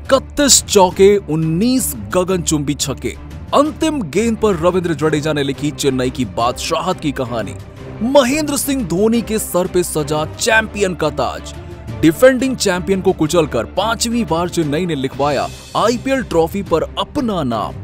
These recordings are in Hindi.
31 चौके, 19 गगनचुंबी छक्के। अंतिम गेंद पर रविंद्र जडेजा ने लिखी चेन्नई की बादशाहत की कहानी। महेंद्र सिंह धोनी के सर पे सजा चैंपियन का ताज। डिफेंडिंग चैंपियन को कुचलकर 5वीं बार चेन्नई ने लिखवाया आईपीएल ट्रॉफी पर अपना नाम।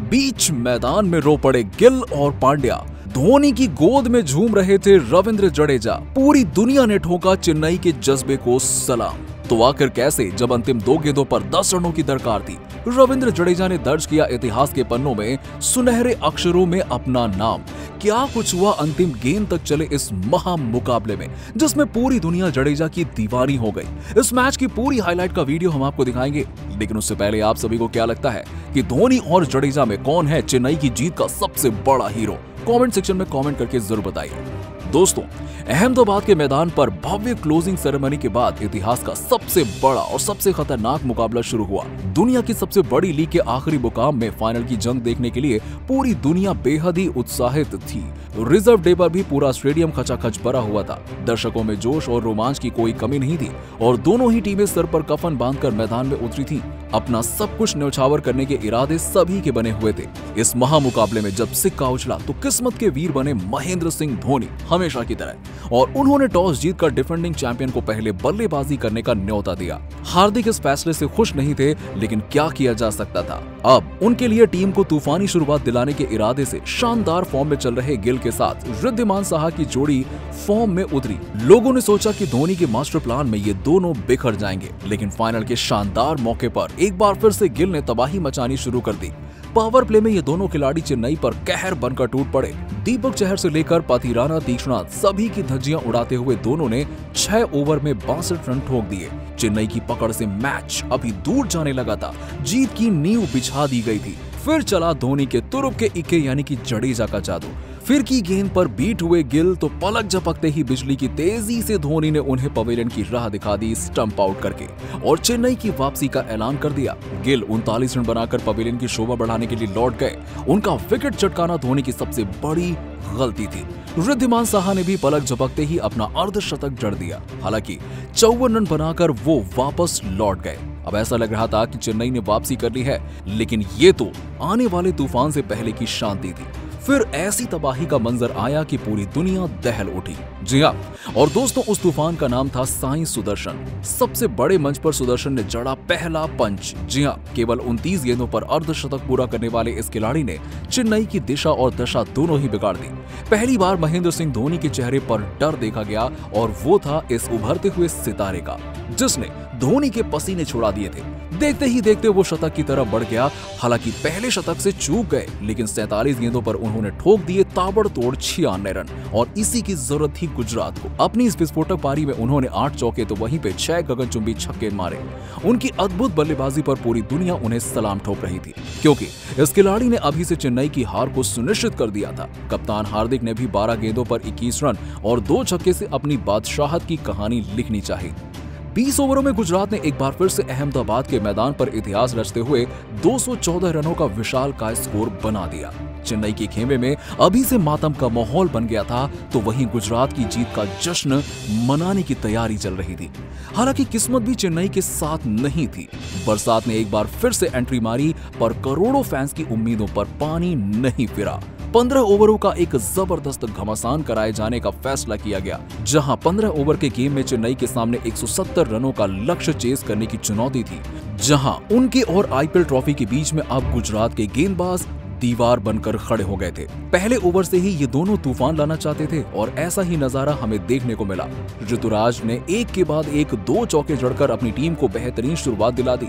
बीच मैदान में रो पड़े गिल और पांड्या। धोनी की गोद में झूम रहे थे रविंद्र जडेजा। पूरी दुनिया ने ठोका चेन्नई के जज्बे को सलाम। तो आखिर कैसे, जब अंतिम 2 गेंदों पर 10 रनों की दरकार थी, रविंद्र जडेजा ने दर्ज किया इतिहास के पन्नों में सुनहरे अक्षरों में अपना नाम। क्या कुछ हुआ अंतिम गेंद तक चले इस महा मुकाबले में, जिसमें पूरी दुनिया जडेजा की दीवानी हो गई। इस मैच की पूरी हाईलाइट का वीडियो हम आपको दिखाएंगे, लेकिन उससे पहले आप सभी को क्या लगता है कि धोनी और जडेजा में कौन है चेन्नई की जीत का सबसे बड़ा हीरो? कमेंट सेक्शन में कमेंट करके जरूर बताइए। दोस्तों, अहमदाबाद के मैदान पर भव्य क्लोजिंग सेरेमनी के बाद इतिहास का सबसे बड़ा और सबसे खतरनाक मुकाबला शुरू हुआ। दुनिया की सबसे बड़ी लीग के आखिरी मुकाम में फाइनल की जंग देखने के लिए पूरी दुनिया बेहद ही उत्साहित थी। रिजर्व डे पर भी पूरा स्टेडियम खचाखच भरा हुआ था। दर्शकों में जोश और रोमांच की कोई कमी नहीं थी और दोनों ही टीमें सर पर कफन बांधकर मैदान में उतरी थी। अपना सब कुछ न्यौछावर करने के इरादे सभी के बने हुए थे। इस महामुकाबले में जब सिक्का उछला तो किस्मत के वीर बने महेंद्र सिंह धोनी, हमेशा की तरह, और उन्होंने टॉस जीतकर डिफेंडिंग चैंपियन को पहले बल्लेबाजी करने का न्योता दिया। हार्दिक इस फैसले से खुश नहीं थे, लेकिन क्या किया जा सकता था। अब उनके लिए टीम को तूफानी शुरुआत दिलाने के इरादे से शानदार फॉर्म में चल रहे गिल के साथ रिद्धिमान साहा की जोड़ी फॉर्म में उतरी। लोगों ने सोचा कि धोनी के मास्टर प्लान में ये दोनों बिखर जाएंगे, लेकिन फाइनल के शानदार मौके पर एक बार फिर से गिल ने तबाही मचानी शुरू कर दी। पावर प्ले में ये दोनों खिलाड़ी चेन्नई पर कहर बनकर टूट पड़े। दीपक चहर से लेकर पथिराना तीक्ष्णनाथ सभी की धज्जियां उड़ाते हुए दोनों ने 6 ओवर में 62 रन ठोक दिए। चेन्नई की पकड़ से मैच अभी दूर जाने लगा था। जीत की नींव बिछा दी गई थी। फिर चला धोनी के तुरुप के इक्के यानी कि जडेजा का जादू। फिर की गेंद पर बीट हुए गिल तो पलक झपकते ही बिजली की तेजी से धोनी ने उन्हें पवेलियन की राह दिखा दी स्टंप आउट करके, और चेन्नई की वापसी का ऐलान कर दिया। गिल 39 रन बनाकर पवेलियन की शोभा बढ़ाने के लिए लौट गए। उनका विकेट चटकाना धोनी की सबसे बड़ी गलती थी। रिद्धिमान साहा ने भी पलक झपकते ही अपना अर्धशतक जड़ दिया। हालांकि 54 रन बनाकर वो वापस लौट गए। अब ऐसा लग रहा था कि चेन्नई ने वापसी कर ली है, लेकिन ये तो आने वाले तूफान से पहले की शांति थी। फिर ऐसी तबाही का मंजर आया कि पूरी दुनिया दहल उठी। जी हाँ, और दोस्तों, उस तूफान का नाम था साई सुदर्शन। सबसे बड़े मंच पर सुदर्शन ने जड़ा पहला पंच। जी हाँ, केवल 29 गेंदों पर अर्धशतक पूरा करने वाले इस खिलाड़ी ने चेन्नई की दिशा और दशा दोनों ही बिगाड़ दी। पहली बार महेंद्र सिंह धोनी के चेहरे पर डर देखा गया, और वो था इस उभरते हुए सितारे का, जिसने धोनी के पसीने छुड़ा दिए थे। देखते ही देखते वो शतक की तरफ बढ़ गया। हालांकि पहले शतक से चूक गए, लेकिन 47 गेंदों पर उन्होंने ठोक दिए ताबड़तोड़ 96 रन, और इसी की जरूरत थी गुजरात को। अपनी इस विस्फोटक पारी में उन्होंने 8 चौके तो वहीं पे 6 गगनचुंबी छक्के मारे। उनकी अद्भुत बल्लेबाजी पर पूरी दुनिया उन्हें सलाम ठोक रही थी, क्योंकि इस खिलाड़ी ने अभी से चेन्नई की हार को सुनिश्चित कर दिया था। कप्तान हार्दिक ने भी 12 गेंदों पर 21 रन और 2 छक्के से अपनी बादशाहत की कहानी लिखनी चाहिए। 20 ओवरों में गुजरात ने एक बार फिर से अहमदाबाद के मैदान पर इतिहास रचते हुए 214 रनों का विशाल का स्कोर बना दिया। चेन्नई के खेमे में अभी से मातम का माहौल बन गया था, तो वहीं गुजरात की जीत का जश्न मनाने की तैयारी चल रही थी। हालांकि किस्मत भी चेन्नई के साथ नहीं थी। बरसात ने एक बार फिर से एंट्री मारी, पर करोड़ों फैंस की उम्मीदों पर पानी नहीं फिरा। 15 ओवरों का एक जबरदस्त घमासान कराए जाने का फैसला किया गया, जहां 15 ओवर के गेम में चेन्नई के सामने 170 रनों का लक्ष्य चेस करने की चुनौती थी, जहां उनके और आईपीएल ट्रॉफी के बीच में अब गुजरात के गेंदबाज दीवार बनकर खड़े हो गए थे। पहले ओवर से ही ये दोनों तूफान लाना चाहते थे, और ऐसा ही नजारा हमें देखने को मिला। ऋतुराज ने एक के बाद एक 2 चौके जड़कर अपनी टीम को बेहतरीन शुरुआत दिला दी।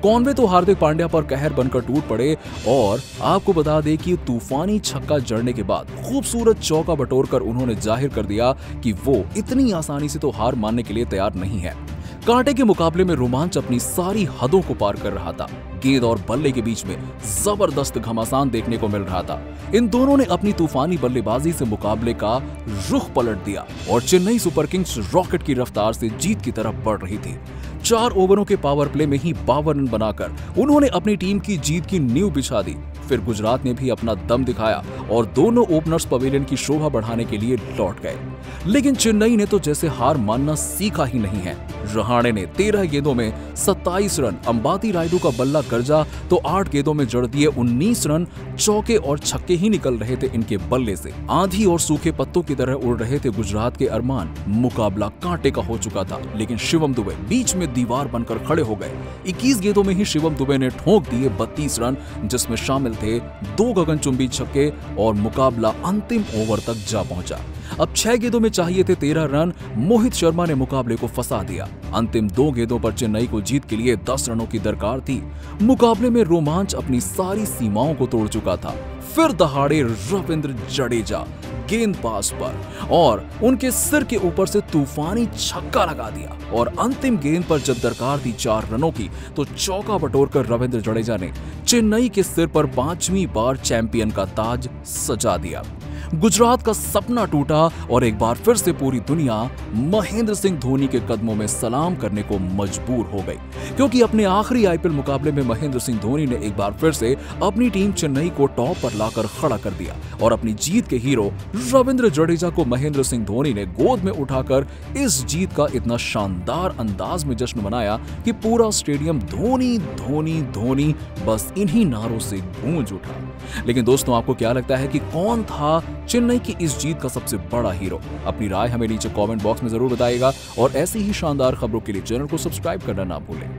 कॉनवे तो हार्दिक पांड्या पर कहर बनकर टूट पड़े, और आपको बता दें कि तूफानी छक्का जड़ने के बाद खूबसूरत चौका बटोरकर उन्होंने जाहिर कर दिया कि वो इतनी आसानी से तो हार मानने के लिए तैयार नहीं है। कांटे के मुकाबले में रोमांच अपनी सारी हदों को पार कर रहा था। गेंद और बल्ले के बीच में जबरदस्त घमासान देखने को मिल रहा था। इन दोनों ने अपनी तूफानी बल्लेबाजी से मुकाबले का रुख पलट दिया, और चेन्नई सुपर किंग्स रॉकेट की रफ्तार से जीत की तरफ बढ़ रही थी। 4 ओवरों के पावर प्ले में ही 52 रन बनाकर उन्होंने अपनी टीम की जीत की नींव बिछा दी। फिर गुजरात ने भी अपना दम दिखाया और दोनों ओपनर्स पवेलियन की शोभा बढ़ाने के लिए लौट गए। लेकिन चेन्नई ने तो जैसे हार मानना सीखा ही नहीं है। रहाणे ने 13 गेंदों में 27 रन, अंबाती रायडू का बल्ला गरजा तो 8 गेंदों में जड़ दिए 19 रन। चौके और छक्के ही निकल रहे थे इनके बल्ले से। आंधी और सूखे पत्तों की तरह उड़ रहे थे गुजरात के अरमान। मुकाबला कांटे का हो चुका था, लेकिन शिवम दुबे बीच में दीवार बनकर खड़े हो गए। 21 गेंदों में ही शिवम दुबे ने ठोक दिए 32 रन, जिसमें शामिल थे 2 गगनचुंबी छक्के और मुकाबला अंतिम ओवर तक जा पहुंचा। अब 6 गेंदों में चाहिए थे 13 रन। मोहित शर्मा ने मुकाबले को फंसा दिया। अंतिम 2 गेंदों पर चेन्नई को जीत के लिए 10 रनों की दरकार थी। मुकाबले में रोमांच अपनी सारी सीमाओं को तोड़ चुका था। फिर दहाड़े रविंद्र जडेजा गेंदबाज पर और उनके सिर के ऊपर से तूफानी छक्का लगा दिया और अंतिम गेंद पर जब दरकार थी 4 रनों की तो चौका बटोरकर रविंद्र जडेजा ने चेन्नई के सिर पर 5वीं बार चैंपियन का ताज सजा दिया। गुजरात का सपना टूटा और एक बार फिर से पूरी दुनिया महेंद्र सिंह धोनी के कदमों में सलाम करने को मजबूर हो गई, क्योंकि अपने आखिरी आईपीएल मुकाबले में महेंद्र सिंह धोनी ने एक बार फिर से अपनी टीम चेन्नई को टॉप पर लाकर खड़ा कर दिया और अपनी जीत के हीरो रविंद्र जडेजा को महेंद्र सिंह धोनी ने गोद में उठाकर इस जीत का इतना शानदार अंदाज में जश्न मनाया कि पूरा स्टेडियम धोनी धोनी धोनी बस इन्हीं नारों से गूंज उठा। लेकिन दोस्तों, आपको क्या लगता है कि कौन था चेन्नई की इस जीत का सबसे बड़ा हीरो? अपनी राय हमें नीचे कमेंट बॉक्स में जरूर बताइएगा और ऐसी ही शानदार खबरों के लिए चैनल को सब्सक्राइब करना ना भूलें।